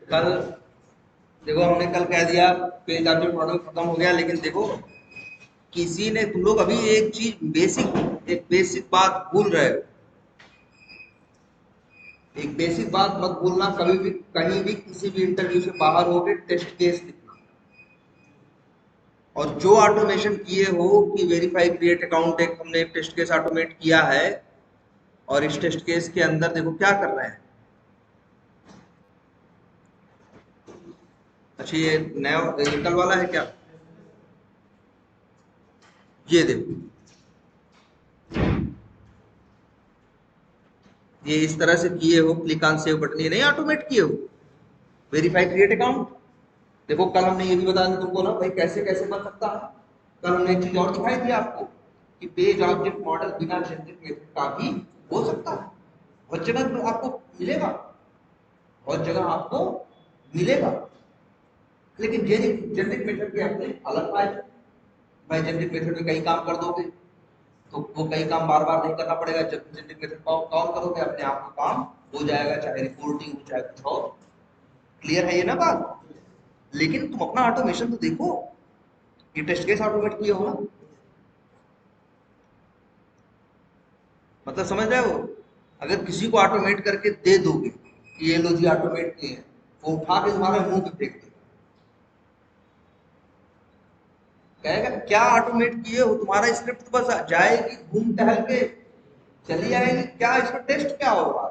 कल देखो हमने कल कह दिया पेज ऑब्जेक्ट मॉडल खत्म हो गया, लेकिन देखो किसी ने, तुम लोग अभी एक चीज एक बेसिक बात भूल रहे हो। एक बेसिक बात मत भूलना, कभी भी कहीं भी किसी भी इंटरव्यू से बाहर होके टेस्ट केस लिखना। और जो ऑटोमेशन किए हो कि वेरीफाई क्रिएट अकाउंट, एक हमने एक टेस्ट केस ऑटोमेट किया है, और इस टेस्ट केस के अंदर देखो क्या कर रहे हैं। अच्छा ये नया कल वाला है क्या? ये देखो, ये इस तरह से किए हो, क्लिक ऑन सेव बटन, ये नहीं ऑटोमेट किए हो वेरीफाई क्रिएट अकाउंट। देखो कल हमने ये भी बता दिया तुमको ना भाई कैसे कैसे बन सकता है। कल हमने एक चीज और दिखाई थी आपको कि पेज ऑब्जेक्ट मॉडल बिना जनरेट मेथड का भी हो सकता है। बहुत जगह तो आपको मिलेगा, बहुत जगह आपको मिलेगा, लेकिन जेनेरिक मेथड के अपने अलग फायदे। भाई जेनेरिक मेथड में कई काम कर दोगे तो वो कई काम बार बार नहीं करना पड़ेगा। जब जेनेरिक मेथड कॉल करोगे अपने आप को काम हो जाएगा, चाहे रिपोर्टिंग हो चाहे कुछ और। क्लियर है ये ना बात? लेकिन तुम अपना ऑटोमेशन तो देखो, ये टेस्ट केस ऑटोमेट किए हो ना, मतलब समझ रहे हो। अगर किसी को ऑटोमेट करके दे दोगे कि ये लो जी ऑटोमेट किए हैं, वो उठा के तुम्हारे मुंह पे फेंक देगा, कहेगा क्या ऑटोमेट किए हो, तुम्हारा स्क्रिप्ट तो बस जाएगी घूम टहल के चली आएगी, क्या इसमें टेस्ट क्या होगा।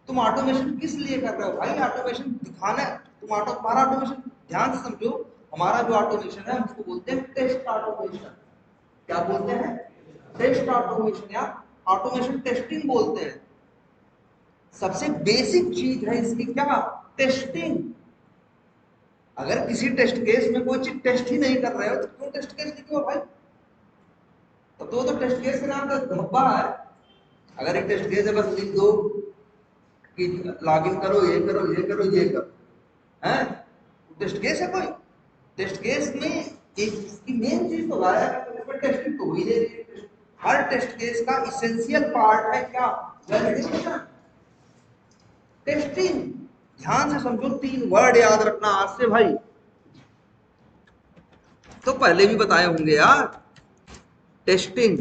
तुम ऑटोमेशन किस लिए कर रहे हो भाई? ऑटोमेशन दिखाना है। तुम्हारा ऑटोमेशन ध्यान से समझो, हमारा जो ऑटोमेशन है हम उसको बोलते हैं टेस्ट ऑटोमेशन। क्या बोलते हैं? टेस्ट ऑटोमेशन या ऑटोमेशन टेस्टिंग बोलते हैं। सबसे बेसिक चीज है इसकी क्या? टेस्टिंग। अगर किसी टेस्ट केस में कोई चीज टेस्ट ही नहीं कर रहे हो तो क्यों टेस्ट केस लिखे हो भाई? तो टेस्ट केस के नाम का धब्बा है। अगर एक टेस्ट केस है बस लिख दो कि लॉगिन करो, ये करो, ये करो, ये करो, है टेस्ट केस है कोई? टेस्ट केस में एक इसकी मेन चीज तो गाया है, तो टेस्टिंग तो हो ही नहीं रही है। हर टेस्ट केस का इसेंशियल पार्ट है क्या? Validation, testing. ध्यान से समझो, तीन वर्ड याद रखना आज से भाई, तो पहले भी बताए होंगे यार। Testing,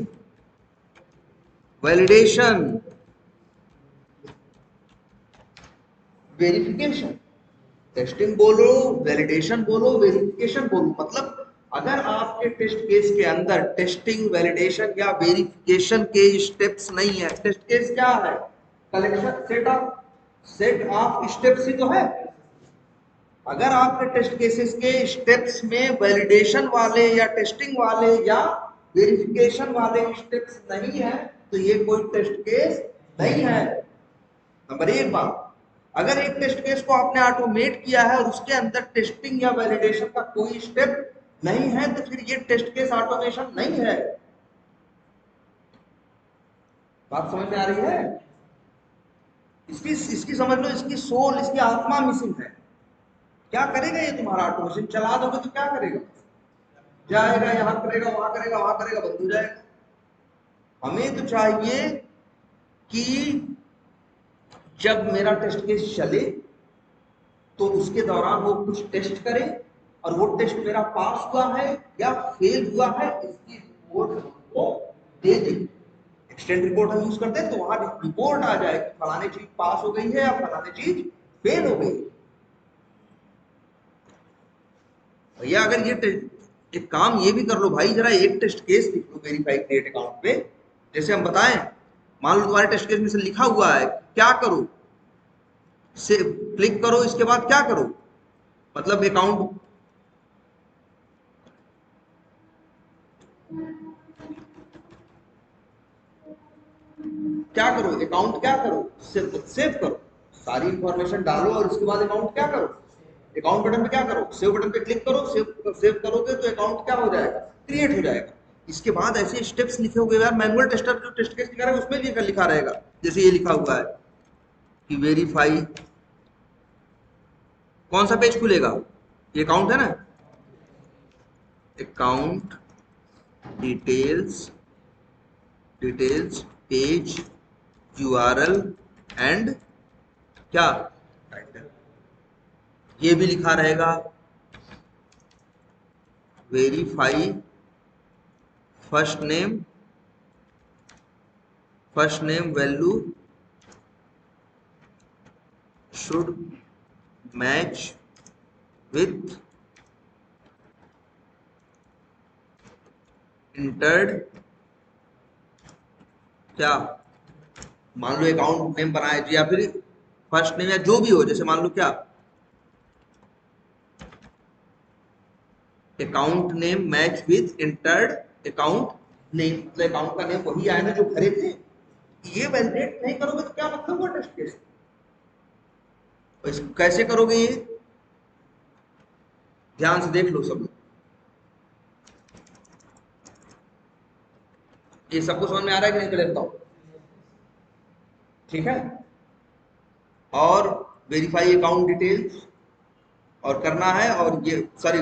validation, verification. टेस्टिंग बोलो, वैलिडेशन बोलो, वेरिफिकेशन बोलो, मतलब अगर आपके टेस्ट केस के अंदर टेस्टिंग, वैलिडेशन या वेरिफिकेशन के स्टेप्स नहीं है, टेस्ट केस क्या है? कलेक्शन सेट ऑफ स्टेप्स ही तो है। अगर आपके टेस्ट केसेस के स्टेप्स में वैलिडेशन वाले या टेस्टिंग वाले या वेरिफिकेशन वाले स्टेप्स नहीं है तो ये कोई टेस्ट केस नहीं है। नंबर एक बात, अगर एक टेस्ट केस को आपने ऑटोमेट किया है और उसके अंदर टेस्टिंग या वैलिडेशन का कोई स्टेप नहीं है तो फिर ये टेस्ट केस ऑटोमेशन नहीं है। बात समझ में आ रही है? इसकी इसकी समझ लो, इसकी सोल, इसकी आत्मा मिसिंग है। क्या करेगा ये तुम्हारा ऑटोमेशन? चला दोगे तो क्या करेगा? जाएगा, यहां करेगा, वहां करेगा, वहां करेगा, बंद हो जाएगा। हमें तो चाहिए कि जब मेरा टेस्ट केस चले तो उसके दौरान वो कुछ टेस्ट करे, और वो टेस्ट मेरा पास हुआ है या फेल हुआ है इसकी रिपोर्ट हमको दे दे। एक्सटेंड रिपोर्ट हम यूज करते हैं तो वहां रिपोर्ट आ जाए कि फलानी चीज पास हो गई है या फलानी चीज फेल हो गई। भैया अगर ये एक काम ये भी कर लो भाई, जरा एक टेस्ट केस लिख लो वेरीफाई क्रिएट अकाउंट पे। जैसे हम बताएं, मान लो तुम्हारे टेस्ट केस में से लिखा हुआ है क्या करो, से क्लिक करो, इसके बाद क्या करो, मतलब अकाउंट क्या करो, अकाउंट क्या करो, सेव करो, सारी इंफॉर्मेशन डालो और उसके बाद अकाउंट क्या करो, अकाउंट बटन पे क्या करो, सेव बटन पे क्लिक करो। सेव करोगे तो अकाउंट क्या हो जाएगा? क्रिएट हो जाएगा। इसके बाद ऐसे स्टेप्स लिखे हुए यार, मैनुअल टेस्टर जो टेस्ट केस लिखा रहेगा उसमें भी लिखा रहेगा, जैसे ये लिखा हुआ है कि वेरीफाई। कौन सा पेज खुलेगा? ये अकाउंट है ना, account details, details page URL and क्या, टाइटल। ये भी लिखा रहेगा verify first name value should match with entered क्या, मान लो अकाउंट नेम बनाए या फिर फर्स्ट नेम या जो भी हो, जैसे मान लो क्या account name match with entered account name, मतलब अकाउंट का नेम वही आए ना जो भरे थे। ये वैलिडेट नहीं करोगे तो क्या मतलब हुआ टेस्ट केस? और इसको कैसे करोगे ये ध्यान से देख लो सब लोग। ये सबको समझ में आ रहा है कि नहीं पहले बताओ? ठीक है। और वेरीफाई अकाउंट डिटेल्स और करना है, और ये सॉरी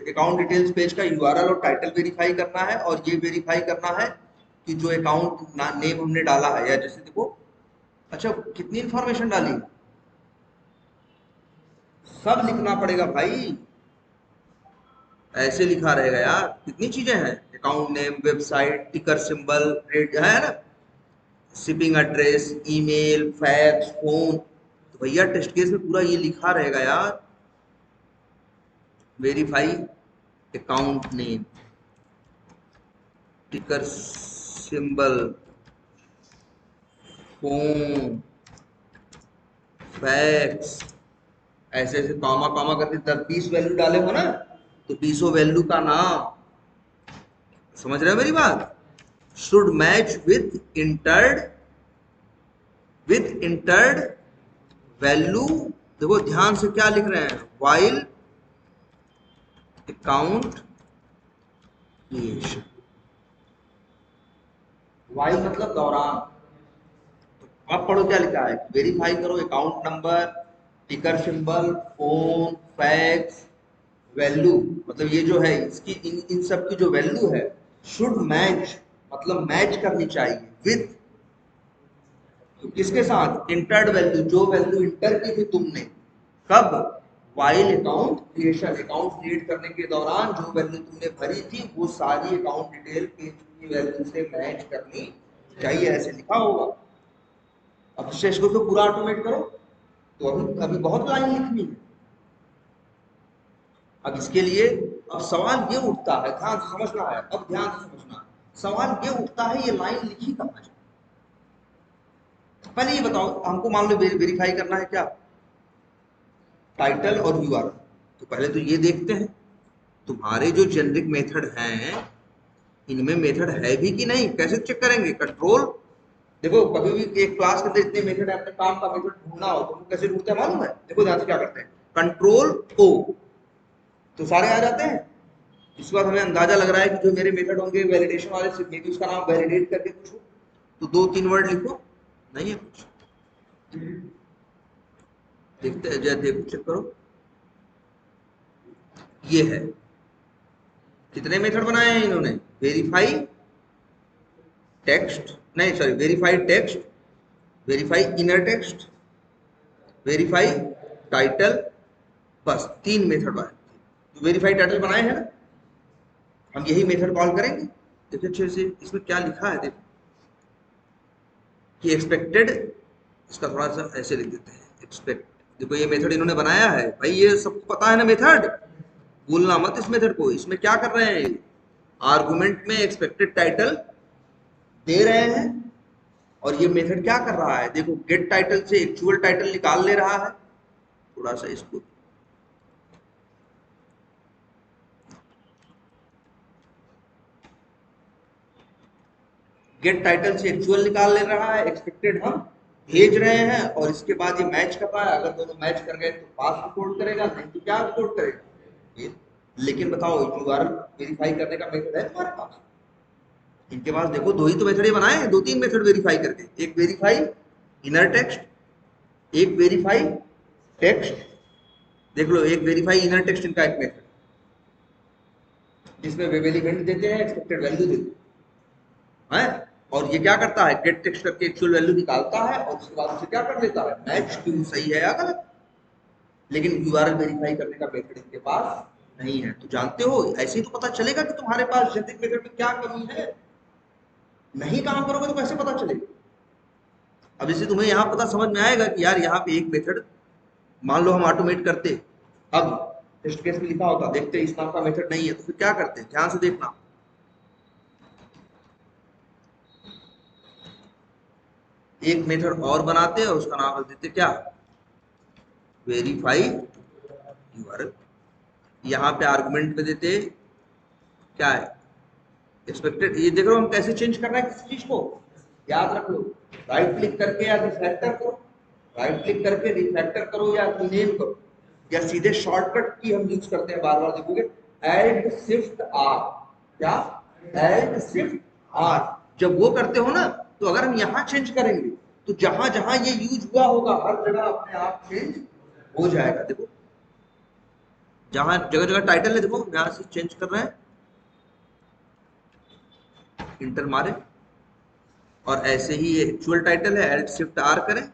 अकाउंट डिटेल्स पेज का यूआरएल और टाइटल वेरीफाई करना है, और ये वेरीफाई करना है कि जो अकाउंट नेम हमने डाला है, या जैसे देखो अच्छा कितनी इंफॉर्मेशन डाली, सब लिखना पड़ेगा भाई, ऐसे लिखा रहेगा यार, कितनी चीजें हैं, अकाउंट नेम, वेबसाइट, टिकर सिंबल, रेट है ना, shipping address, email, fax, phone, तो भैया टेस्ट केस में पूरा ये लिखा रहेगा यार, वेरीफाई अकाउंट नेम, टिकर सिंबल, फोन, फैक्स, ऐसे ऐसे कॉमा कॉमा करके 10-20 वैल्यू डाले हो ना, तो 20 वैल्यू का नाम, समझ रहे हो मेरी बात, should match with entered value. देखो ध्यान से क्या लिख रहे हैं, वाइल अकाउंट क्रिएशन, वाइल मतलब दौरान। अब पढ़ो क्या लिखा है, वेरीफाई करो अकाउंट नंबर, टिकर सिंबल, फोन, फैक्स, वैल्यू, मतलब ये जो है इसकी इन सब की जो वैल्यू है शुड मैच, मतलब मैच करनी चाहिए विथ, तो किसके साथ, इंटर्ड वैल्यू, जो वैल्यू इंटर की थी तुमने, कब, while account creation, account create करने के दौरान जो वैल्यू तुमने भरी थी वो सारी अकाउंट डिटेल पेज की वैल्यू से मैच करनी चाहिए, ऐसे लिखा होगा। अब शेष को तो पूरा ऑटोमेट करो, तो अभी अभी बहुत लाइन लिखनी है। अब इसके लिए अब सवाल ये उठता है, ध्यान से समझना है, अब ध्यान से समझना है, सवाल ये उठता है ये लाइन लिखी कहाँ है? पहले ये बताओ हमको, मान लो वेरीफाई करना है क्या, टाइटल और यूआरएल, तो पहले तो ये देखते हैं तुम्हारे जो जेनरिक मेथड हैं इनमें मेथड है भी कि नहीं, कैसे चेक करेंगे, कंट्रोल, देखो कभी भी एक क्लास के अंदर इतने मेथड है, अपने काम का मेथड ढूंढना हो तो कैसे ढूंढते हैं मालूम है, देखो ध्यान से क्या करते हैं, कंट्रोल ओ, तो सारे आ जाते हैं। इसके बाद हमें अंदाजा लग रहा है कि जो मेरे मेथड होंगे वैलिडेशन वाले, मे भी उसका नाम वैलिडेट करके कुछ हो, तो 2-3 वर्ड लिखो, नहीं है कुछ, देखते हैं, जय देखो चेक करो, ये है, कितने मेथड बनाए हैं इन्होंने, वेरीफाई टेक्स्ट, नहीं sorry verify text, verify inner text, verify title, बस 3 मेथड बनाए, तो वेरीफाई टाइटल बनाए हैं ना, हम यही मेथड कॉल करेंगे। देखिए अच्छे से इसमें क्या लिखा है, देखो कि एक्सपेक्टेड, इसका थोड़ा सा ऐसे लिख देते हैं एक्सपेक्ट, देखो ये मेथड इन्होंने बनाया है भाई, ये सबको पता है ना मेथड, भूलना मत इस मेथड को। इसमें क्या कर रहे हैं, आर्गुमेंट में एक्सपेक्टेड टाइटल दे रहे हैं, और ये मेथड क्या कर रहा है, देखो गेट टाइटल से एक्चुअल टाइटल निकाल ले रहा है, थोड़ा सा इसको गेट टाइटल से एक्चुअल निकाल ले रहा है, एक्सपेक्टेड हम भेज रहे हैं, और इसके बाद ये मैच कर रहा है, अगर दोनों मैच कर गए तो पास रिपोर्ट करेगा, नहीं तो क्या रिपोर्ट करेगा ये। लेकिन बताओ यूआरएल वेरीफाई करने का मेथड है तुम्हारे पास, इनके पास देखो 2 ही तो मेथड बनाए हैं, 2-3 मेथड वेरीफाई करके, एक वेरीफाई इनर टेक्स्ट, एक वेरीफाई टेक्स्ट, देख लो एक वेरीफाई इनर टेक्स्ट इनका एक मेथड, जिसमें वे एलिमेंट देते हैं, एक्सपेक्टेड वैल्यू देते हैं, और ये क्या करता है, गेट टेक्स्ट करके एक्चुअल वैल्यू निकालता है, और उसके बाद उसे क्या कर लेता है, मैच क्यों सही है या गलत, लेकिन यूआरएल वेरीफाई करने का मेथड इनके पास नहीं है। तो जानते हो, ऐसे ही तो पता चलेगा कि तुम्हारे पास जेनेरिक मेथड में क्या कमी है। नहीं काम करोगे तो कैसे पता चलेगा। अब जैसे तुम्हें यहाँ पता समझ में आएगा कि यार यहाँ पे एक मेथड मान लो हम ऑटोमेट करते, अब टेस्ट केस में लिखा होता, देखते इस नाम का मेथड नहीं है, तो फिर क्या करते हैं, ध्यान से देखना। एक मेथड और बनाते हैं, उसका नाम रख देते क्या, वेरीफाई यूआरएल। यहाँ पे आर्गुमेंट में देते क्या है, एक्सपेक्टेड। ये देख रहे हो हम कैसे चेंज कर रहे हैं किसी चीज को, याद रख लो। राइट क्लिक करके या रिफैक्टर करो, राइट क्लिक करके रिफैक्टर करो या रीनेम करो, या सीधे शॉर्टकट की हम यूज करते हैं, बार बार देखोगे, एल्ट शिफ्ट आर। क्या, एल्ट शिफ्ट आर। जब वो करते हो ना, तो अगर हम यहाँ चेंज करेंगे तो जहां जहां ये यूज हुआ होगा हर जगह अपने आप चेंज हो जाएगा। देखो जहां जगह जगह टाइटल है, देखो यहां से चेंज कर रहे हैं, इंटर मारे, और ऐसे ही ये एक्चुअल टाइटल है, एल्ट शिफ्ट आर करें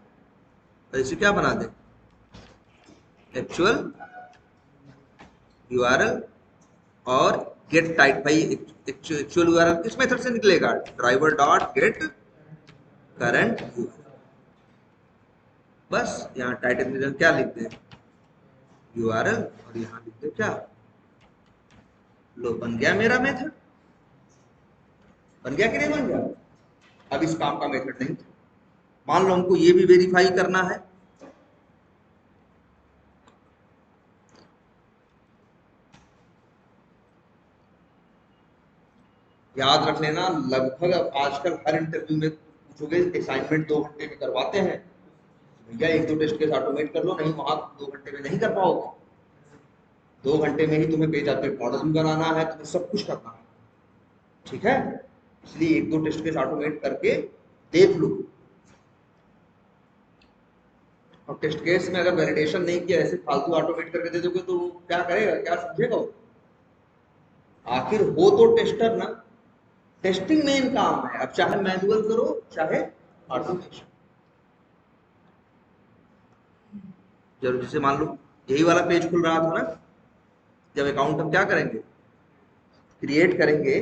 तो इसे क्या बना दें, एक्चुअल यूआरएल। और गेट टाइप, भाई एक्चुअल यूआरएल किस मेथड से निकलेगा, driver dot gate current URL. बस यहाँ टाइटल में क्या लिखते हैं, यूआरएल, और यहाँ लिखते क्या, लो बन गया मेरा मेथड। बन गया कि नहीं बन गया। अब इस काम का मेथड नहीं था, मान लो हमको ये भी वेरीफाई करना है, याद रख लेना, लगभग आजकल हर इंटरव्यू में पूछोगे असाइनमेंट 2 घंटे में करवाते हैं, भैया एक दो टेस्ट केस ऑटोमेट कर लो, नहीं वहां 2 घंटे में नहीं कर पाओगे। 2 घंटे में ही तुम्हें पेज पे मॉडल भी बनाना है, तुम्हें सब कुछ करना है, ठीक है। इसलिए एक दो टेस्ट केस ऑटोमेट करके देख लो। और टेस्ट केस में अगर वैलिडेशन नहीं किया, ऐसे फालतू ऑटोमेट करके दे दोगे तो क्या करेगा, क्या समझेगा वो। आखिर हो तो टेस्टर ना, टेस्टिंग मेन काम है, अब चाहे मैनुअल करो चाहे ऑटोमेशन। जरूर, जैसे मान लो यही वाला पेज खुल रहा था ना, जब अकाउंट हम क्या करेंगे, क्रिएट करेंगे,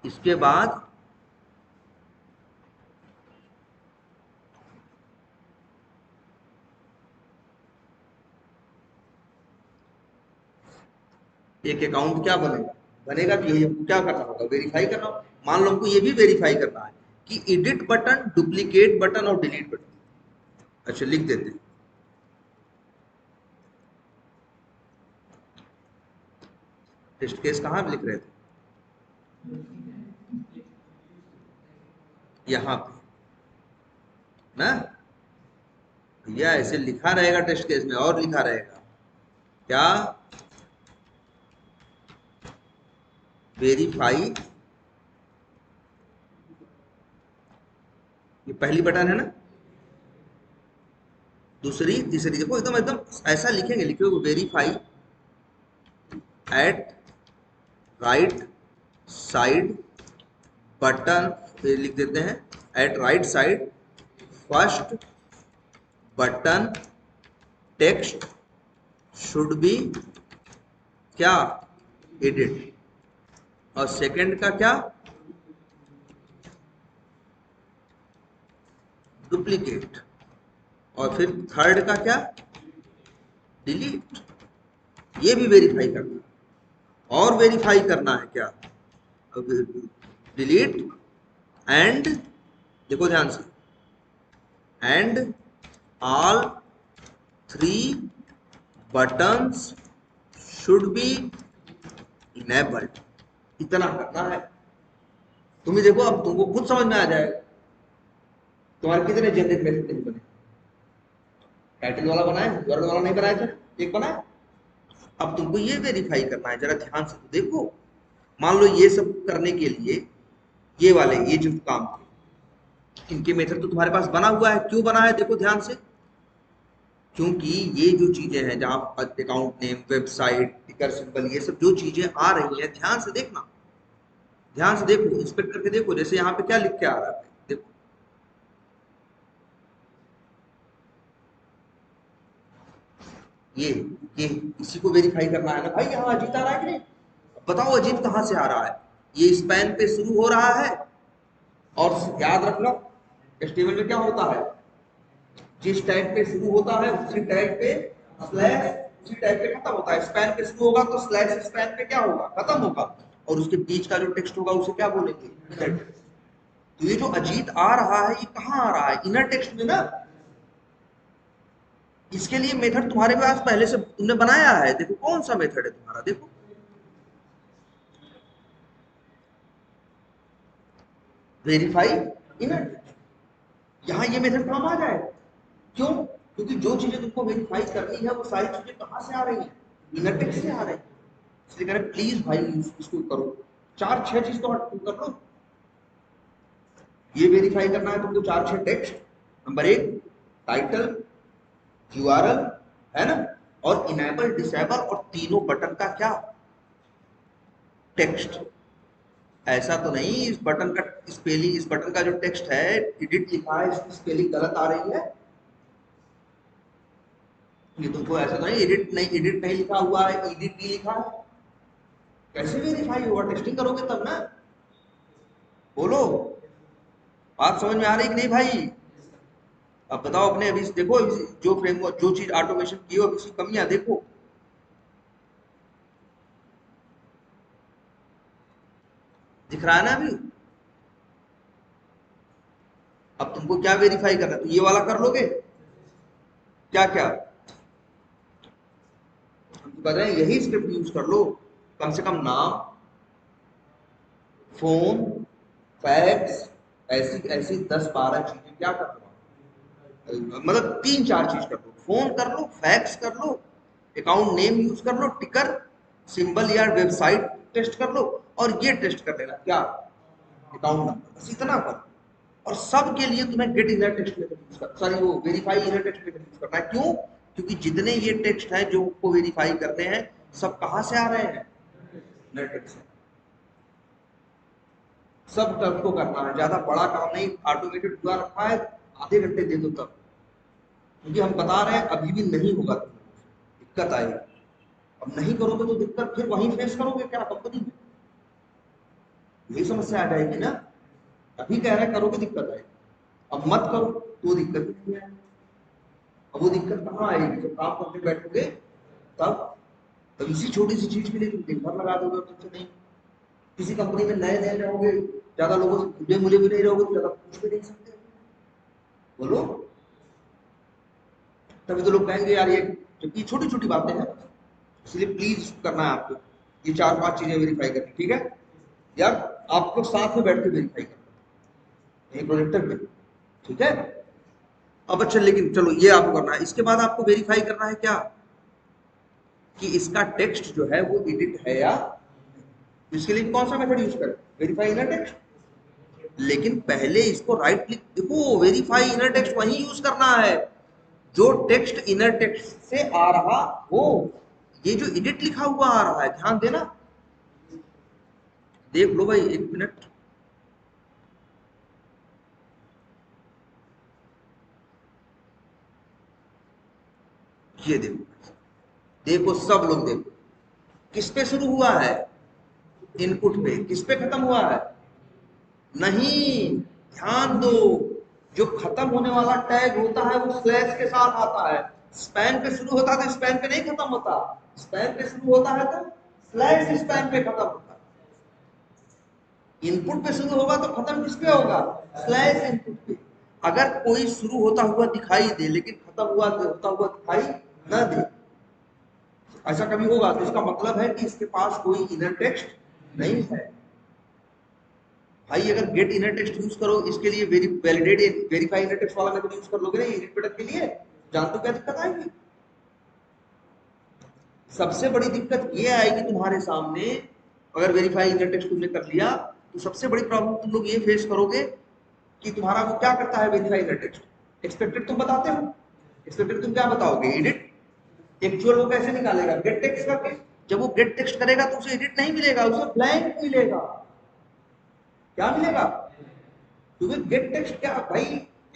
इसके बाद एक अकाउंट क्या बनेगा, बनेगा कि यही हमको क्या करना होगा, वेरीफाई करना होगा। मान लो हमको ये भी वेरीफाई करना है कि एडिट बटन, डुप्लीकेट बटन और डिलीट बटन। अच्छा लिख देते हैं, टेस्ट केस कहाँ लिख रहे थे, यहाँ पे ना, भैया ऐसे लिखा रहेगा टेस्ट केस में, और लिखा रहेगा क्या, वेरीफाई, ये पहली बटन है ना, दूसरी तीसरी, देखो एकदम एकदम ऐसा लिखेंगे, लिखोगे verify at right side button, फिर लिख देते हैं at right side first button text should be क्या, एडिट, और सेकंड का क्या, डुप्लीकेट, और फिर थर्ड का क्या, डिलीट। ये भी वेरीफाई करना है, और वेरीफाई करना है क्या, डिलीट एंड, देखो ध्यान से, and all 3 buttons should be enabled। इतना करना है, तुम ही देखो, अब तुमको खुद समझ में आ जाएगा। तुम्हारे कितने जनरेट मेथड नहीं बने, टाइटल वाला बनाए, वर्ड वाला नहीं बनाया था, एक बनाया। अब तुमको ये वेरीफाई करना है, जरा ध्यान से तो देखो। मान लो ये सब करने के लिए ये वाले, ये जो काम थे, इनके मेथड तो तुम्हारे पास बना हुआ है, क्यों बना है देखो ध्यान से, क्योंकि ये जो चीजें हैं, जहां अकाउंट नेम, वेबसाइट, टिकर सिंबल, ये सब जो चीजें आ रही हैं, ध्यान से देखना, ध्यान से देखो, इंस्पेक्ट करके देखो, जैसे यहाँ पे क्या लिख के आ रहा है, देखो ये ये इसी को वेरीफाई करना है ना भाई। यहाँ अजीत आ रहा है कि नहीं? बताओ अजीत कहाँ से आ रहा है? ये स्पैन पे शुरू हो रहा है, और याद रखना HTML में क्या होता है, जिस टैग पे शुरू होता है उसी टैग पे स्लैश, उसी टैग पे खत्म होता है। स्पैन पे शुरू होगा तो स्लैश स्पैन पे क्या होगा, खत्म होगा, और उसके बीच का जो टेक्स्ट होगा उसे क्या बोलेंगे, इनर टेक्स्ट। तो ये जो अजीत आ रहा है ये कहाँ आ रहा है, इनर टेक्स्ट में ना। इसके लिए मेथड तुम्हारे पास पहले से तुमने बनाया है, देखो कौन सा मेथड है तुम्हारा, देखो वेरीफाई इनर टेक्स्ट। यहाँ ये मेथड काम आ जाएगा। क्यों? क्योंकि जो चीजें तुमको वेरीफाई करनी है वो सारी चीजें कहां से आ रही हैं, इनर टेक्स्ट से आ रही है। इसलिए कह रहे प्लीज भाई इसको करो, 4-6 चीज तो तुम कर लो। ये वेरीफाई करना है तुमको 4-6 टेक्स्ट। नंबर 1 टाइटल, URL, है ना, और इनेबल डिसेबल, और तीनों बटन का क्या टेक्स्ट। ऐसा तो नहीं इस बटन का स्पेलिंग, इस बटन का जो टेक्स्ट है एडिट लिखा है, इसकी स्पेलिंग गलत आ रही है। ये तुमको ऐसा तो नहीं एडिट नहीं लिखा हुआ है, एडिट नहीं लिखा है। कैसे वेरीफाई होगा, टेस्टिंग करोगे तब ना। बोलो, बात समझ में आ रही कि नहीं भाई? अब बताओ अपने, अभी देखो अभी जो फ्रेमवर्क जो चीज ऑटोमेशन की हो, अभी उसकी कमियां देखो। दिख रहा है ना अभी? अब तुमको क्या वेरीफाई करना है, तो ये वाला कर लोगे क्या क्या, हम तो कह रहे हैं यही स्क्रिप्ट यूज कर लो। कम से कम नाम, फोन, फैक्स, ऐसी ऐसी 10-12 चीजें क्या कर लो, मतलब 3-4 चीज कर लो। फोन कर लो, फैक्स कर लो, अकाउंट नेम यूज कर लो, टिकर सिंबल या वेबसाइट टेस्ट कर लो, और ये टेस्ट कर लेना क्या, अकाउंट नंबर, बस इतना कर। और सब के लिए तुम्हें get inner text method use कर, सॉरी वो verify inner text method use करना है। क्यों? क्योंकि जितने ये टेक्स्ट हैं जो को वेरीफाई करने हैं, सब कहां से आ रहे हैं, इनर टेक्स्ट से। सब तब को करना है, ज्यादा बड़ा काम नहीं, ऑटोमेटेड हुआ रखा है, आधे घंटे दे दो तब। क्योंकि हम बता रहे हैं अभी भी नहीं होगा, दिक्कत आएगी। अब नहीं करोगे तो दिक्कत फिर वहीं फेस करोगे क्या, कंपनी में यही समस्या आ जाएगी ना। अभी कह रहे हैं करोगे दिक्कत आएगी, अब मत करो तो दिक्कत नहीं आएगी। अब वो दिक्कत कहाँ आएगी, जब काम करने बैठोगे तब। तब इसी छोटी सी चीज के लिए तुम दिन भर लगा दोगे और तुमसे नहीं। किसी कंपनी में नए नए रहोगे, ज्यादा लोगों से घुले मिले भी नहीं रहोगे तो ज्यादा पूछ भी नहीं सकते। बोलो, तभी तो लोग कहेंगे यार ये, जबकि छोटी छोटी बातें हैं। इसलिए प्लीज करना है आपको ये 4-5 चीजें वेरीफाई करनी, ठीक है यार। आप लोग साथ में बैठ के वेरीफाई करना ये प्रोजेक्टर पे, ठीक है। अब अच्छा, लेकिन चलो ये आपको करना है, इसके बाद आपको वेरीफाई करना है क्या, कि इसका टेक्स्ट जो है वो एडिट है या। इसके लिए कौन सा मेथड यूज करें, वेरीफाई इनर टेक्स्ट। लेकिन पहले इसको राइट क्लिक, देखो वेरीफाई इनर टेक्स्ट वही यूज करना है जो टेक्स्ट इनर टेक्स्ट से आ रहा हो। ये जो एडिट लिखा हुआ आ रहा है, ध्यान देना, देख लो भाई 1 मिनट। ये देखो, देखो सब लोग देखो, किस पे शुरू हुआ है, इनपुट पे। किस पे खत्म हुआ है, नहीं, ध्यान दो, जो खत्म होने वाला टैग होता है वो स्लैश के साथ आता है। स्पैन पे शुरू होता है तो स्पैन पे नहीं खत्म होता, स्पैन पे शुरू होता है तो स्लैश स्पैन पे खत्म होता है। इनपुट पे शुरू होगा तो खत्म किस पे होगा, स्लैश इनपुट पे। अगर कोई शुरू होता हुआ दिखाई दे लेकिन खत्म हुआ होता हुआ दिखाई न दे, ऐसा कभी होगा तो इसका मतलब है कि इसके पास कोई इनर टेक्स्ट नहीं है। भाई अगर गेट इनर टेक्स्ट यूज करो, इसके लिए वैलिडेट वेरीफाई इनर टेक्स्ट वाला मेथड यूज कर लोगे ना एडिट बटन के लिए, जान तो क्या दिक्कत आएगी। सबसे बड़ी दिक्कत ये आएगी तुम्हारे सामने, अगर वेरीफाई इनर टेक्स्ट तुमने कर लिया तो सबसे बड़ी प्रॉब्लम तुम लोग ये फेस करोगे कि तुम्हारा वो क्या करता है वेरीफाई इनर टेक्स्ट। एक्सपेक्टेड तुम बताते हो, एक्सपेक्टेड तुम क्या बताओगे, एडिट। एक्चुअल वो कैसे निकालेगा, गेट टेक्स्ट करके। जब वो गेट टेक्स्ट करेगा तो उसे एडिट नहीं मिलेगा, उसे ब्लैंक मिलेगा। क्या मिलेगा, क्योंकि गेट टेक्स्ट क्या भाई,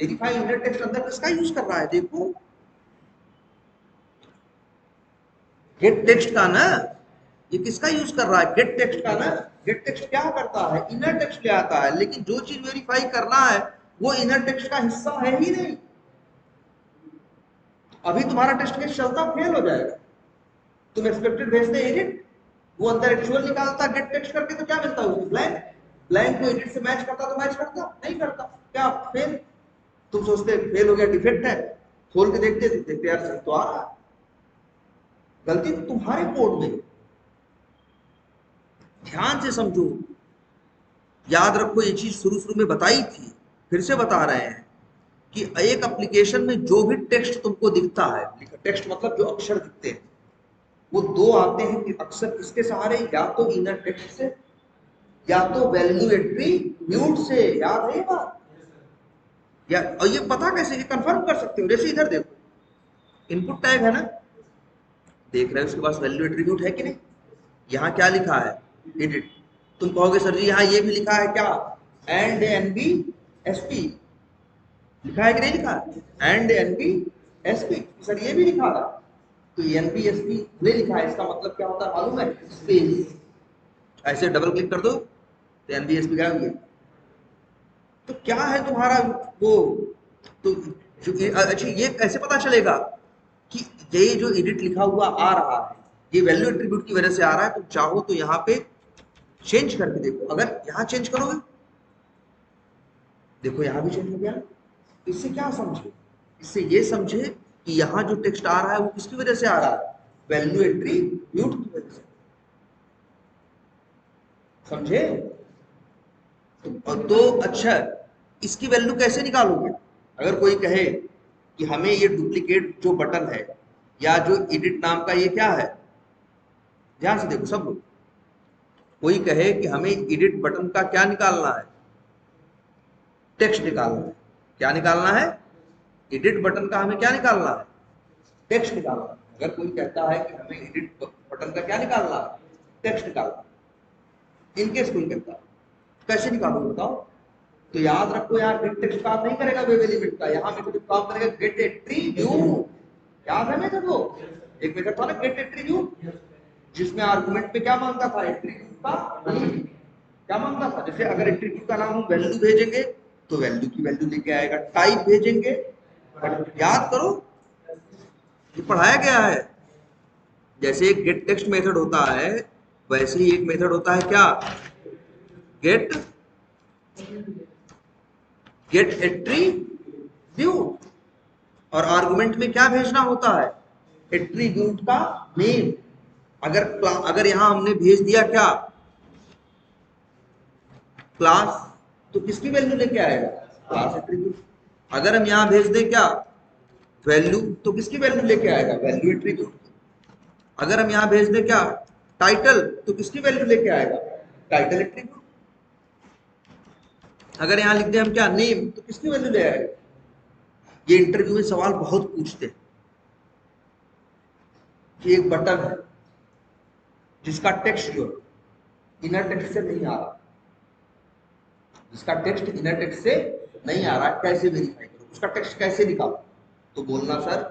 वेरीफाई इनर टेक्स्ट अंदर किसका यूज कर रहा है, देखो गेट टेक्स्ट का ना, ये किसका यूज कर रहा है, गेट टेक्स्ट का ना। गेट टेक्स्ट क्या करता है, इनर टेक्स्ट ले आता है, लेकिन जो चीज वेरीफाई करना है वो इनर टेक्स्ट का हिस्सा है ही नहीं। अभी तुम्हारा टेस्ट केस चलता, फेल हो जाएगा। तुम एक्सपेक्टेड भेजते एडिट, वो अंदर एक्चुअल निकालता गेट टेक्स्ट करके, तो क्या मिलता है उसको, ब्लैंक। ब्लैंक को एडिट से मैच करता तो मैच करता, नहीं करता, क्या फेल। तुम सोचते फेल हो गया, डिफेक्ट है, खोल के देखते देखते यार सही तो आ रहा है। गलती तो तुम्हारे कोड में। ध्यान से समझो, याद रखो, ये चीज शुरू शुरू में बताई थी, फिर से बता रहे हैं कि एक एप्लीकेशन में जो भी टेक्स्ट तुमको दिखता है, टेक्स्ट मतलब जो अक्षर दिखते हैं, वो दो आते हैं कि अक्सर किसके सहारे, या तो इनर टेक्स्ट से या तो वैल्यू एट्रीब्यूट से। याद है ये बात, या और ये पता कैसे, ये कंफर्म कर सकते हो, जैसे इधर देखो, इनपुट टैग है ना, देख रहे हो उसके पास वैल्यू एट्रीब्यूट है कि नहीं। यहाँ क्या लिखा है, एडिट। तुम कहोगे सर जी यहाँ ये भी लिखा है क्या, and N B S P, लिखा है कि नहीं लिखा, and N B S P, sir ये भी लिखा है। तो एन बी एस पी नहीं लिखा है, इसका मतलब क्या होता है मालूम है, स्पेस। ऐसे डबल क्लिक कर दो तो एन बी एस पी गायब हो गया। तो क्या है तुम्हारा वो, तो अच्छा ये कैसे पता चलेगा कि ये जो एडिट लिखा हुआ आ रहा है ये वैल्यू एट्रीब्यूट की वजह से आ रहा है। तुम चाहो तो यहाँ पे चेंज करके देखो, अगर यहाँ चेंज करोगे, देखो यहाँ भी चेंज हो गया। इससे क्या समझे, इससे ये समझे कि यहाँ जो टेक्स्ट आ रहा है वो किसकी वजह से आ रहा है, वैल्यू एट्रीब्यूट की वजह से। समझे। तो अच्छा, इसकी वैल्यू कैसे निकालोगे, अगर कोई कहे कि हमें ये डुप्लीकेट जो बटन है या जो एडिट नाम का ये क्या है, ध्यान से देखो सब लोग, कोई कहे कि हमें एडिट बटन का क्या निकालना है, टेक्स्ट निकालना है। क्या निकालना है, एडिट बटन का हमें क्या निकालना है, टेक्स्ट निकालना है। अगर कोई कहता है कि हमें एडिट बटन का क्या निकालना है, टेक्स्ट निकालना है, इनकेस कोई कहता है, कैसे निकालोगे बताओ। तो याद रखो यार, गेट टेक्स्ट काम नहीं करेगा वेब एलिमेंट का, यहाँ मेथड काम करेगा गेट एट्रीब्यूट। याद है मेथड, वो एक मेथड था ना गेट एट्रीब्यूट, जिसमें आर्गुमेंट में क्या मांगता था, एट्रीब्यूट का क्या मांगता था। जैसे अगर एट्रीब्यूट का नाम हम वैल्यू भेजेंगे तो वैल्यू की वैल्यू लेके आएगा, टाइप भेजेंगे, बट याद करो ये पढ़ाया गया है। जैसे एक गेट टेक्स्ट मेथड होता है, वैसे ही एक मेथड होता है क्या, गेट एट्रीब्यूट। और आर्गुमेंट में क्या भेजना होता है, एट्रीब्यूट का नेम। अगर यहां हमने भेज दिया क्या, क्लास, तो किसकी वैल्यू लेके आएगा, क्लास एट्रीब्यूट। अगर हम यहां भेज दें क्या, वैल्यू, तो किसकी वैल्यू लेके आएगा, वैल्यू एट्रीब्यूट। अगर हम यहां भेज दें क्या, टाइटल, तो किसकी वैल्यू लेके आएगा, टाइटल एट्रीब्यूट। अगर यहां लिख दें हम क्या, नेम, तो किसकी वैल्यू ले आएगा। ये इंटरव्यू में सवाल बहुत पूछते हैं कि एक बटन है जिसका टेक्स्ट जो इनर टेक्स्ट से नहीं आ रहा, जिसका टेक्स्ट इनर टेक्स्ट से नहीं आ रहा, कैसे वेरीफाई करो, उसका टेक्स्ट कैसे निकालो। तो बोलना सर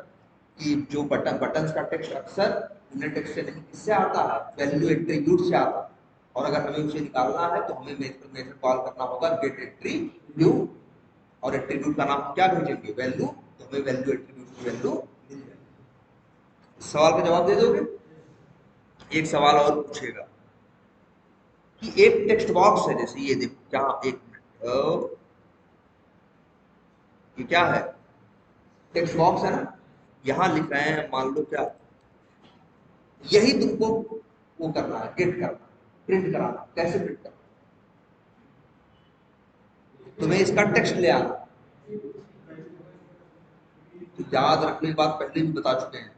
कि जो बटन का टेक्स्ट अक्सर इनर टेक्स्ट से नहीं, किससे आता है, वैल्यू एट्रीब्यूट से आता है। और अगर हमें उसे निकालना है तो हमें मेथड कॉल करना होगा गेट एट्रीब्यूट, और एट्रीब्यूट का नाम क्या भेजेंगे, वैल्यू, तो हमें वैल्यू एट्रीब्यूट की वैल्यू मिल जाएगी। सवाल का जवाब दे दोगे। एक सवाल और पूछेगा कि एक टेक्स्ट बॉक्स है, जैसे ये देखो क्या, एक मिनट, ये क्या है, टेक्स्ट बॉक्स है ना, यहां लिख रहे हैं मान लो क्या, यही तुमको वो करना है, गेट करना, प्रिंट कराना। कैसे प्रिंट करना, तुम्हें इसका टेक्स्ट ले आना। तो याद रखने की बात पहले भी बता चुके हैं,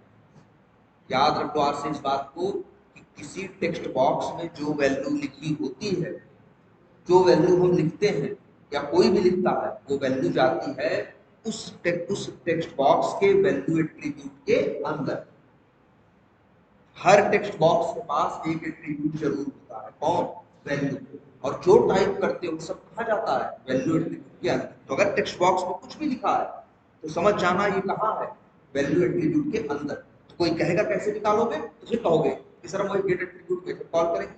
याद रखो आज से इस बात को कि किसी टेक्स्ट बॉक्स में जो वैल्यू लिखी होती है, जो वैल्यू हम लिखते हैं या कोई भी लिखता है, वो वैल्यू जाती है उस टेक्स्ट बॉक्स के वैल्यू एट्रीब्यूट के अंदर। हर टेक्स्ट बॉक्स के पास एक एट्रीब्यूट जरूर होता है, कौन, वैल्यू। और जो टाइप करते हो सब कहा जाता है, वैल्यू एट्रीब्यूट के अंदर। तो अगर टेक्स्ट बॉक्स में कुछ भी लिखा है तो समझ जाना ये कहाँ है, वैल्यू एट्रीब्यूट के अंदर। तो कोई कहेगा कैसे निकालोगे, तो फिर कहोगे कि सर हम वही गेट एट्रीब्यूट मेथड कॉल करेंगे।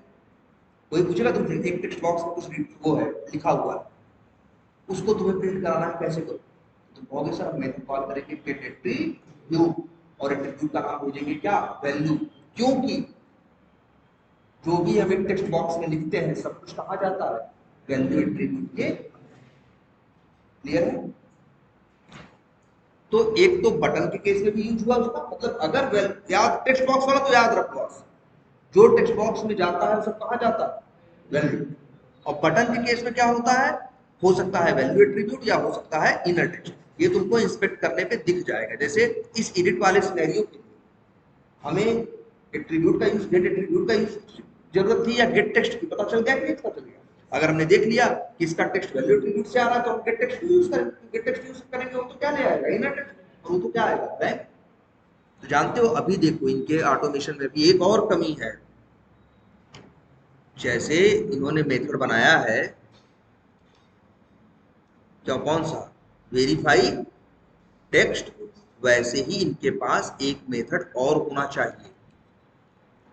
कोई पूछेगा तुमसे एक टेक्स्ट बॉक्स में कुछ वो है लिखा हुआ है, उसको तुम्हें प्रिंट कराना है, कैसे करो, तो तुम कहोगे सर हम मेथड कॉल करेंगे गेट एट्रीब्यूट, और एट्रीब्यूट का नाम भेजेंगे क्या, वैल्यू। क्योंकि जो भी हम एक टेक्स्ट बॉक्स में लिखते हैं सब कुछ कहा जाता है, वैल्यू एट्रीब्यूट के। क्लियर है? तो एक तो बटन के केस में भी यूज हुआ उसका, मतलब अगर याद टेक्स्ट बॉक्स वाला तो याद रखो, जो टेक्स्ट बॉक्स में जाता है सब कहा जाता है, वैल्यू। और बटन के केस में क्या होता है, हो सकता है वैल्यू एट्रीब्यूट या हो सकता है इनर टेक्स्ट। ये तुमको इंस्पेक्ट करने पे दिख जाएगा। जैसे इस एडिट वाले सिनेरियो के लिए हमें एट्रीब्यूट का यूज, गेट एट्रीब्यूट का यूज जरूरत थी या गेट टेक्स्ट की, पता चल गया कि नहीं पता चल गया। अगर हमने देख लिया कि इसका टेक्स्ट वैल्यू एट्रीब्यूट से आ रहा है तो हम गेट टेक्स्ट यूज करेंगे। गेट टेक्स्ट यूज करेंगे वो तो क्या ले आएगा, इनर टेक्स्ट, और वो तो क्या आएगा, बैंक। तो जानते हो अभी देखो इनके ऑटोमेशन में भी एक और कमी है। जैसे इन्होंने मेथड बनाया है क्या, कौन सा, वेरीफाई टेक्स्ट, वैसे ही इनके पास एक मेथड और होना चाहिए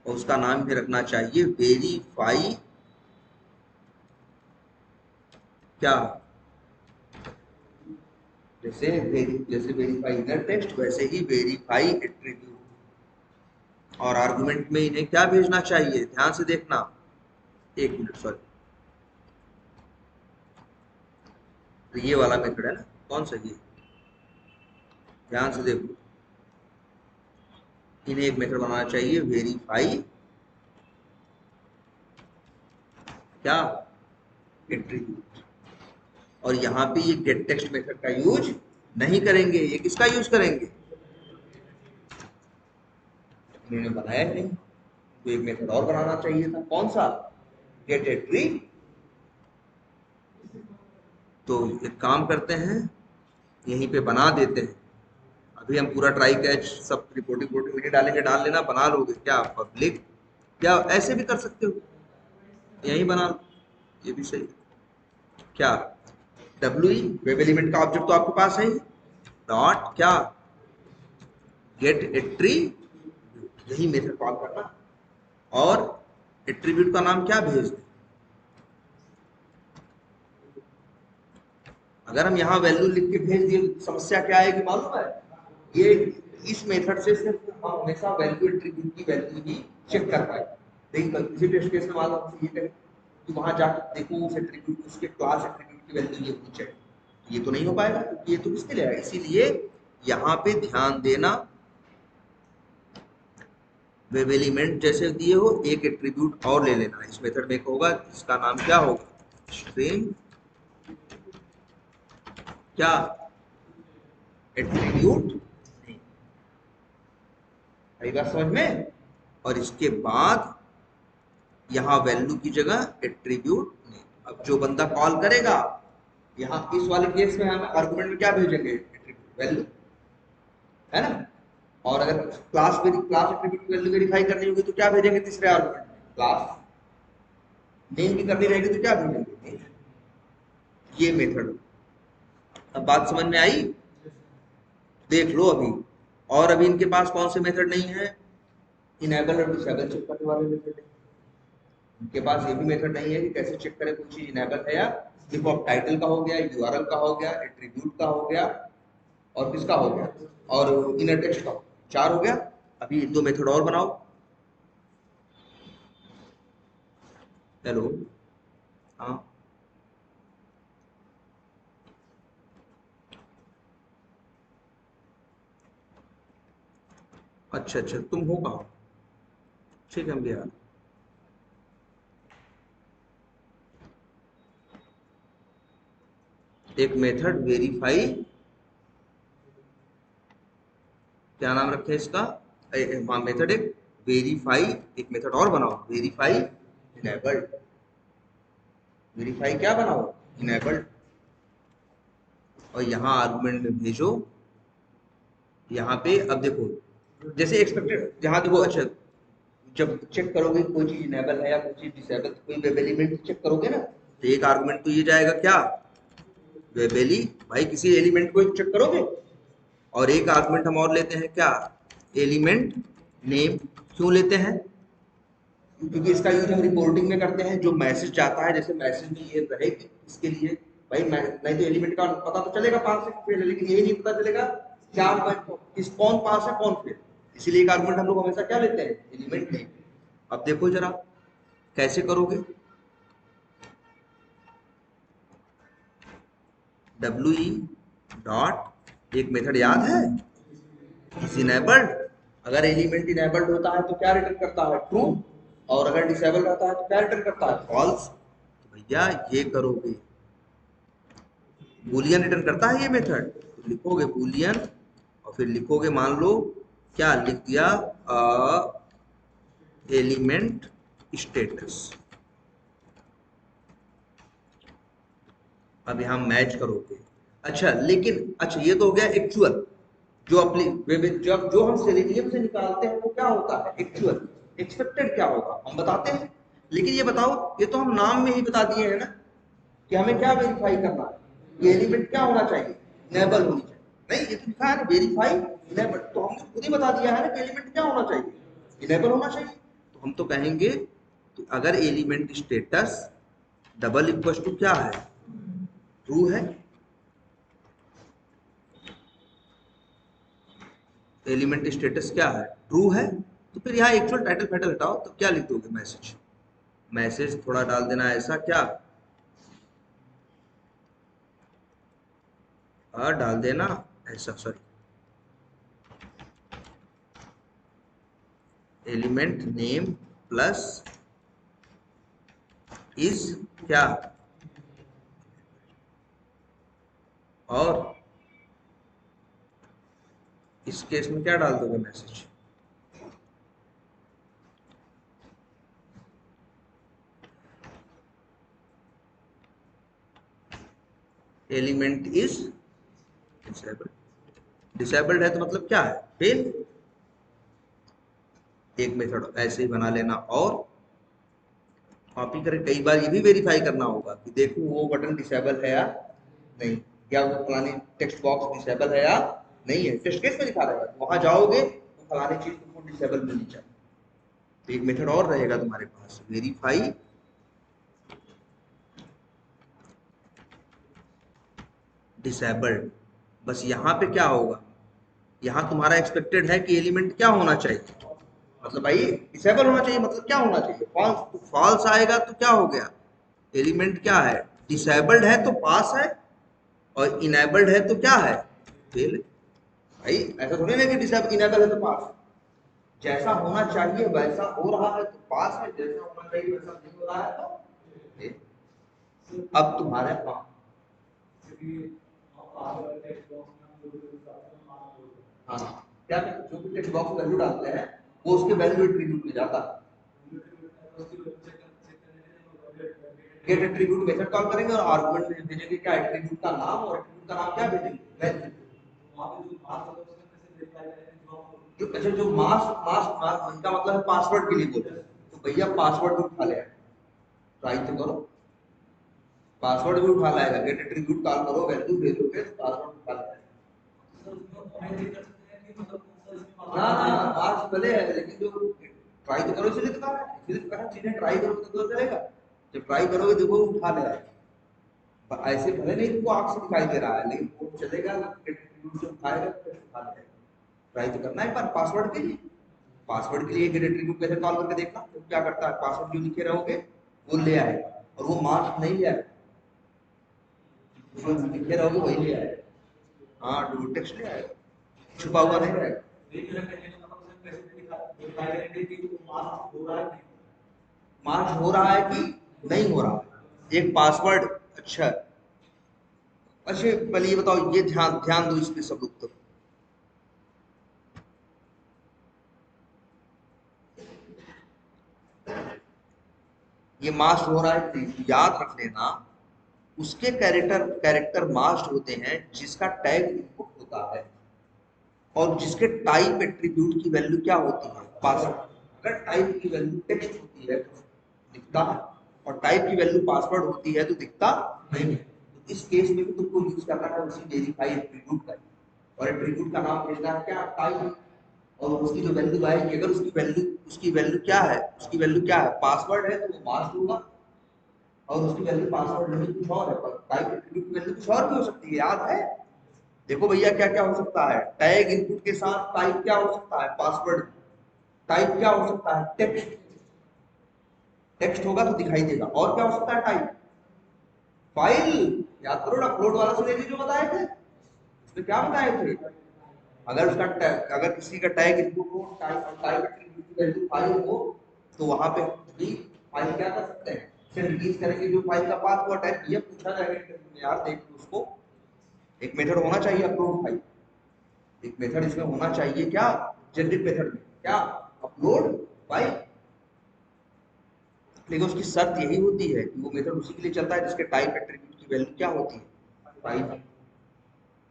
और उसका नाम भी रखना चाहिए वेरीफाई क्या, जैसे वेरीफाई इनर टेक्स्ट वैसे ही वेरीफाई एट्रीब्यूट। और आर्गुमेंट में इन्हें क्या भेजना चाहिए, ध्यान से देखना, एक मिनट सॉरी, तो ये वाला मेथड है ना, कौन सा, ये ध्यान से देखो, इन्हें एक मेथड बनाना चाहिए वेरीफाई क्या, एट्रीब्यूट। और यहाँ पे ये गेट टेक्स्ट मेथड का यूज नहीं करेंगे, ये किसका यूज करेंगे, इन्होंने बनाया नहीं तो एक मेथड और बनाना चाहिए था, कौन सा, गेट एट्रीब्यूट। तो एक काम करते हैं, यहीं पे बना देते हैं। अभी हम पूरा ट्राई कैच सब रिपोर्टिंग नहीं डालेंगे, डाल लेना, बना लोगे क्या पब्लिक, या ऐसे भी कर सकते हो, यहीं बना लो, ये भी सही। क्या डब्ल्यू वेब एलिमेंट का ऑब्जेक्ट तो आपके पास है ही, डॉट क्या, गेट एट्रीब्यूट, यही मेथड कॉल करना, और एट्रीब्यूट का नाम क्या भेज दें। अगर हम यहाँ वैल्यू लिख के भेज दिए तो समस्या क्या आएगी मालूम है, ये इस मेथड से सिर्फ हम हमेशा वैल्यू एट्रीब्यूट की वैल्यू ही चेक कर पाए। लेकिन किसी टेस्ट केस में मालूम ये करें कि वहां जाकर देखो उस एट्रीब्यूट, उसके क्लास एट्रीब्यूट की वैल्यू ये पूछे, ये तो नहीं हो पाएगा क्योंकि ये तो किसके लिए है। इसीलिए यहाँ पे ध्यान देना, वेब एलिमेंट जैसे दिए हो एक एट्रीब्यूट और ले लेना इस मेथड में होगा, इसका नाम क्या होगा, स्ट्रिंग क्या, एट्रीब्यूट। आई बात समझ में। और इसके बाद यहाँ वैल्यू की जगह एट्रीब्यूट नेम। अब जो बंदा कॉल करेगा, यहाँ इस वाले केस में हम आर्गुमेंट में क्या भेजेंगे, एट्रीब्यूट वैल्यू, है ना। और अगर क्लास एट्रीब्यूट की वैल्यू वेरीफाई करनी होगी तो क्या भेजेंगे तीसरे आर्गुमेंट में, क्लास नेम की करनी रहेगी तो क्या भेजेंगे, ये मेथड। अब बात समझ में आई, देख लो अभी। और अभी इनके पास कौन से मेथड नहीं है, इनेबल और डिसेबल चेक करने वाले मेथड है। इनके पास ये भी मेथड नहीं है कि कैसे चेक करें कोई चीज इनेबल है या। देखो अब टाइटल का हो गया, यूआरएल का हो गया, एट्रीब्यूट का हो गया, और किसका हो गया, और इनर टेक्स्ट का, 4 हो गया। अभी 2 मेथड और बनाओ। हेलो, हाँ, अच्छा अच्छा, तुम हो कहाँ, ठीक है हम भी आ रहे हैं। एक मेथड वेरीफाई, क्या नाम रखे इसका, हाँ मेथड एक वेरीफाई, एक मेथड और बनाओ वेरीफाई इनेबल्ड। वेरीफाई क्या बनाओ, इनेबल्ड। और यहाँ आर्गुमेंट में भेजो, यहाँ पे अब देखो जैसे एक्सपेक्टेड, यहाँ देखो, अच्छा जब चेक करोगे कोई चीज इनेबल है या कोई चीज डिसेबल, कोई वेब एलिमेंट चेक करोगे ना, तो एक आर्गुमेंट तो ये जाएगा क्या, वेब एली, भाई किसी एलिमेंट को चेक करोगे, और एक आर्गुमेंट हम और लेते हैं क्या, एलिमेंट नेम क्यों लेते हैं? क्योंकि इसका यूज हम रिपोर्टिंग में करते हैं। जो मैसेज जाता है, जैसे मैसेज में ये रहे कि इसके लिए भाई नहीं तो एलिमेंट का पता तो चलेगा पास है फेल है, लेकिन यही नहीं पता चलेगा क्या किस कौन पास है कौन फेल। इसीलिए एक आर्गुमेंट हम लोग हमेशा क्या लेते हैं? Element name. अब देखो जरा कैसे करोगे। डब्ल्यू ई डॉट एक मेथड याद है इज इनेबल्ड। अगर एलिमेंट इनेबल्ड होता है तो क्या रिटर्न करता है? ट्रू। और अगर डिसेबल रहता है तो क्या रिटर्न करता है? फॉल्स। तो भैया ये करोगे, बूलियन रिटर्न करता है ये मेथड, तो लिखोगे बूलियन और फिर लिखोगे मान लो क्या लिख दिया, एलिमेंट स्टेटस। अब यहां मैच करोगे। अच्छा लेकिन अच्छा ये तो हो गया एक्चुअल। जो अपनी जब जो हम सेलेनियम से निकालते हैं वो क्या होता है? एक्चुअल। एक्सपेक्टेड क्या होगा हम बताते हैं। लेकिन ये बताओ, ये तो हम नाम में ही बता दिए हैं ना कि हमें क्या वेरीफाई करना है। ये एलिमेंट क्या होना चाहिए? इनेबल होनी चाहिए। नहीं, ये तो लिखा है ना वेरीफाई इनेबल, तो हमने खुद ही बता दिया है ना कि एलिमेंट क्या होना चाहिए? इनेबल होना चाहिए। तो हम तो कहेंगे कि अगर element status double equal to क्या है? ट्रू है। एलिमेंट स्टेटस क्या है? ट्रू है। तो फिर यहाँ एक्चुअल टाइटल फाइटल हटाओ, तो क्या लिख दोगे? मैसेज। मैसेज थोड़ा डाल देना ऐसा क्या, डाल देना ऐसा, sorry, element name plus is क्या, और इस केस में क्या डाल दोगे? Message element is disabled. Disabled है तो मतलब क्या है? फेल। एक मेथड ऐसे ही बना लेना और कॉपी करके कई बार ये भी वेरीफाई करना होगा कि देखो वो बटन डिसेबल है या नहीं, या वो फलानी टेक्स्ट बॉक्स डिसेबल है या नहीं है। टेस्ट केस में लिखा रहेगा, वहां जाओगे तो फलानी चीज तुमको डिसेबल मिलनी चाहिए। तो एक मेथड और रहेगा तुम्हारे पास, वेरीफाई डिसेबल्ड। बस यहाँ पे क्या होगा, यहाँ तुम्हारा एक्सपेक्टेड है कि एलिमेंट क्या होना चाहिए, मतलब भाई डिसेबल होना चाहिए, मतलब क्या होना चाहिए? फॉल्स। तो फॉल्स आएगा तो क्या हो गया? एलिमेंट क्या है? डिसेबल्ड है तो पास है, और इनेबल्ड है तो क्या है? फेल। भाई ऐसा थोड़ी ना कि डिसेबल इनेबल है तो पास। जैसा होना चाहिए वैसा हो रहा है तो पास है, जैसा होना चाहिए वैसा नहीं हो रहा है तो फेल। अब तुम्हारे पास हाँ, क्या जो भी टेक्स्ट बॉक्स वैल्यू डालते हैं वो उसके वैल्यू एट्रीब्यूट में जाता है। गेट एट्रीब्यूट मेथड कॉल करेंगे और आर्गुमेंट में भेजेंगे क्या? एट्रीब्यूट का नाम, और एट्रीब्यूट का नाम क्या भेजेंगे? वैल्यू। जो अच्छा जो मास मास मास इनका मतलब है पासवर्ड के लिए बोलते हैं, तो भैया पासवर्ड भी उठा लेगा। ट्राई तो करो, पासवर्ड भी उठा लाएगा। गेट एट्रीब्यूट कॉल करो, वैल्यू भेजोगे तो पासवर्ड उठा लेगा। ना ना मार्क्स भले है, लेकिन जो ट्राई तो करो, इसलिए तो कहा है, इसलिए तो कहा चीजें ट्राई करो तो चलेगा। जब ट्राई करोगे देखो उठा लेगा। ऐसे भले नहीं तुमको आंख से दिखाई दे रहा है, लेकिन वो चलेगा, से उठाएगा तो उठा लेगा। ट्राई तो करना है एक बार पासवर्ड के लिए। पासवर्ड के लिए गेट एट्रीब्यूट कैसे कॉल करके देखना तो क्या करता है, पासवर्ड जो लिखे रहोगे वो ले आएगा, और वो मार्क्स नहीं ले आएगा, जो लिखे रहोगे वही ले आएगा। हाँ, डू टेक्स्ट ले आएगा, छुपा हुआ नहीं रहेगा। मार्च हो रहा है कि नहीं हो रहा है, एक पासवर्ड। अच्छा अच्छा, पहले ये बताओ, ये ध्यान ध्यान दो इसके सब लोग। तो ये मास्ट हो रहा है कि नहीं, याद रख लेना उसके कैरेक्टर कैरेक्टर मास्ट होते हैं जिसका टैग इनपुट होता है, और जिसके टाइप एट्रीब्यूट की वैल्यू क्या होती है? पासवर्ड। अगर टाइप की वैल्यू टेक्स्ट होती है तो दिखता है, और टाइप की वैल्यू पासवर्ड होती है तो दिखता नहीं है। तो इस केस में भी तुमको यूज करना है उसी वेरीफाई एट्रीब्यूट का, और एट्रीब्यूट का नाम भेजना है क्या? टाइप। और उसकी जो वैल्यू आएगी, अगर उसकी वैल्यू क्या है, पासवर्ड है तो वो मास्क होगा, और उसकी वैल्यू पासवर्ड नहीं कुछ और है, पर टाइप एट्रीब्यूट की वैल्यू कुछ और भी हो सकती है, याद है? देखो भैया क्या क्या हो सकता है, टैग इनपुट के साथ टाइप क्या हो सकता है, पासवर्ड टाइप क्या हो सकता है, टेक्स्ट, टेक्स्ट होगा तो दिखाई देगा, और क्या हो सकता है टाइप, फाइल, याद करो ना अपलोड वाला सिनेरियो जो बताए थे, उसमें क्या बताए थे, अगर उसका अगर किसी का टैग इनपुट हो, टाइप एट्रीब्यूट की वैल्यू फाइल हो, तो वहां पे भी फाइल क्या कर सकते हैं, फिर रिलीज करेंगे जो फाइल का पाथ हुआ टैग, ये पूछा जाएगा इंटरव्यू में, यार देख लो उसको, एक मेथड होना चाहिए अपलोड फाइल, एक मेथड इसमें होना चाहिए क्या, जनरिक मेथड में क्या, अपलोड फाइल, लेकिन उसकी शर्त यही होती है कि वो मेथड उसी के लिए चलता है जिसके टाइप एट्रीब्यूट की वैल्यू क्या होती है, फाइल,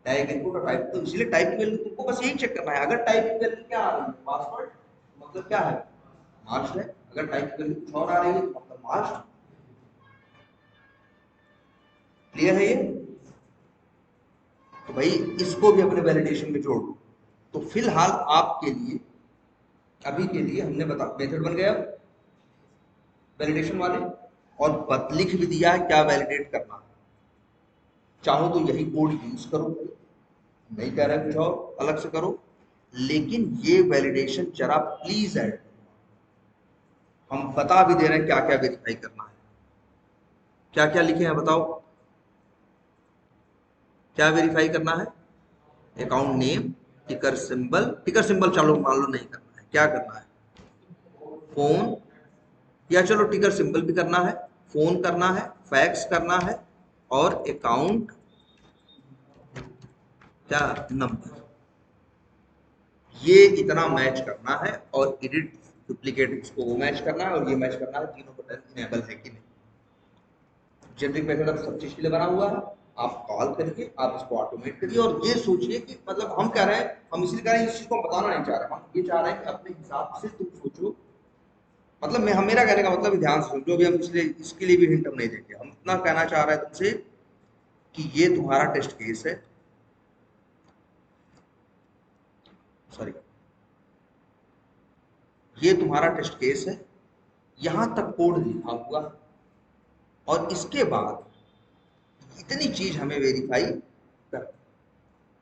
टैग इनपुट और टाइप, तो इसलिए टाइप की वैल्यू तुमको बस यही चेक करना है, अगर टाइप की वैल्यू क्या आ रही है, पासवर्ड, मतलब क्या है, मार्क्स है, अगर टाइप की वैल्यू कुछ और आ रही है तो मतलब मार्क्स। क्लियर है ये? तो भाई इसको भी अपने वैलिडेशन में जोड़ दो। तो फिलहाल आपके लिए, अभी के लिए हमने बता मेथड बन गया वैलिडेशन वाले, और लिख भी दिया है क्या वैलिडेट करना है, चाहो तो यही कोड यूज करो, नहीं कह रहा कुछ और अलग से करो, लेकिन ये वैलिडेशन जरा प्लीज ऐड, हम बता भी दे रहे हैं क्या क्या वेरीफाई करना है, क्या क्या लिखे हैं बताओ, क्या वेरीफाई करना है, अकाउंट नेम, टिकर सिंबल चलो मान लो नहीं करना है, क्या करना है, फोन, या चलो टिकर सिंबल भी करना है, फोन करना है, फैक्स करना है, और अकाउंट क्या नंबर, ये इतना मैच करना है, और एडिट डुप्लीकेट उसको वो मैच करना है, और ये मैच करना है तीनों बटन इनेबल है कि नहीं। जेनरिक मेथड अब सब चीज के लिए बना हुआ है, आप कॉल करिए, आप इसको ऑटोमेट करिए, और ये सोचिए कि मतलब हम कह रहे हैं, हम इसलिए कह रहे हैं, इस चीज को हम बताना नहीं चाह रहे, हम ये चाह रहे हैं कि अपने हिसाब से तुम सोचो, मतलब मैं मेरा कहने का मतलब ध्यान से समझो, भी हम इसलिए इसके लिए भी हिंट हम नहीं देंगे, हम इतना कहना चाह रहे हैं तुमसे कि ये तुम्हारा टेस्ट केस है, सॉरी, ये तुम्हारा टेस्ट केस है, यहां तक कोड लिखा हुआ, और इसके बाद इतनी चीज हमें वेरीफाई कर,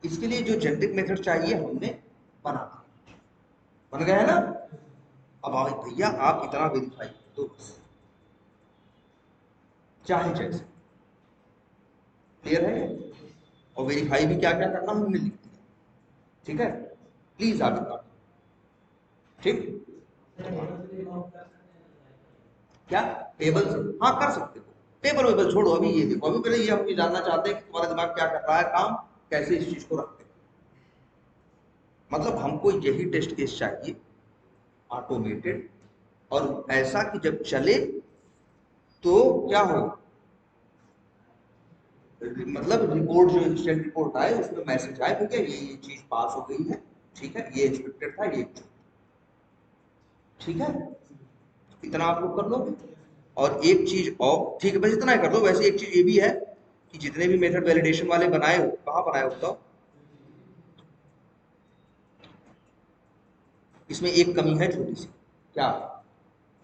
इसके लिए जो जेनेरिक मेथड चाहिए हमने बना दिया, बन गया है ना। अब भैया आप इतना वेरीफाई कर दो बस, चाहे जैसे, क्लियर है? और वेरीफाई भी क्या क्या करना हमने लिख दिया, ठीक है, प्लीज आप इतना, ठीक, क्या टेबल से, हाँ कर सकते हो, टेबल वेबल छोड़ो, अभी ये देखो, अभी पहले ये हम ये जानना चाहते हैं कि तुम्हारा दिमाग क्या कर रहा है काम, कैसे इस चीज को रखते हैं, मतलब हमको यही टेस्ट केस चाहिए ऑटोमेटेड, और ऐसा कि जब चले तो क्या हो, मतलब रिपोर्ट जो इंस्टेंट रिपोर्ट आए उसमें मैसेज आए भैया ये चीज पास हो गई है, ठीक है, ये एक्सपेक्टेड था, ये ठीक है, इतना आप लोग कर लोगे। और एक चीज और, ठीक है बस इतना ही कर दो, वैसे एक चीज ये भी है कि जितने भी मेथड वैलिडेशन वाले बनाए हो, कहाँ बनाए हो बताओ, इसमें एक कमी है छोटी सी, क्या,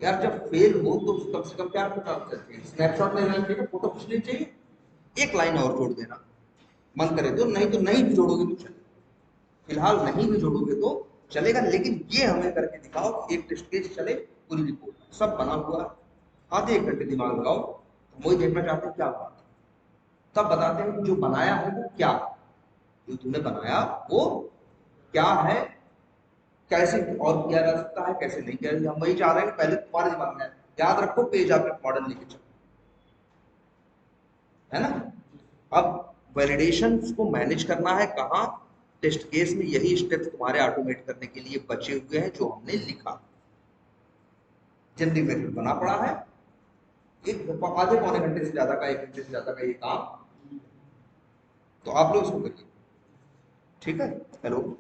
यार जब फेल हो तो कम से कम क्या पता चलते, स्नैपशॉट ले लेना चाहिए, फोटो खींच लेनी चाहिए, एक लाइन और जोड़ देना, मन करे तो नहीं भी जोड़ोगे तो चलेगा, फिलहाल नहीं भी जोड़ोगे तो चलेगा, लेकिन ये हमें करके दिखाओ कि एक टेस्ट केस चले, पूरी रिपोर्ट सब बना हुआ है, आधे एक घंटे दिमाग लगाओ, हम वही देखना चाहते हैं क्या हुआ, तब बताते हैं कि जो बनाया है वो क्या है, जो तुमने बनाया वो क्या है, कैसे और किया जा सकता है, कैसे नहीं किया जा, हम वही चाह रहे हैं कि पहले तुम्हारे दिमाग में आए, याद रखो पेज आप मॉडल लेके चलो, है ना। अब वैलिडेशन को मैनेज करना है कहाँ, टेस्ट केस में, यही स्टेप्स तुम्हारे ऑटोमेट करने के लिए बचे हुए हैं जो हमने लिखा, जल्दी मेथड बना पड़ा है, एक आधे पौने घंटे से ज्यादा का, एक घंटे से ज्यादा का ये काम, तो आप लोग इसको करिए, ठीक है, हेलो।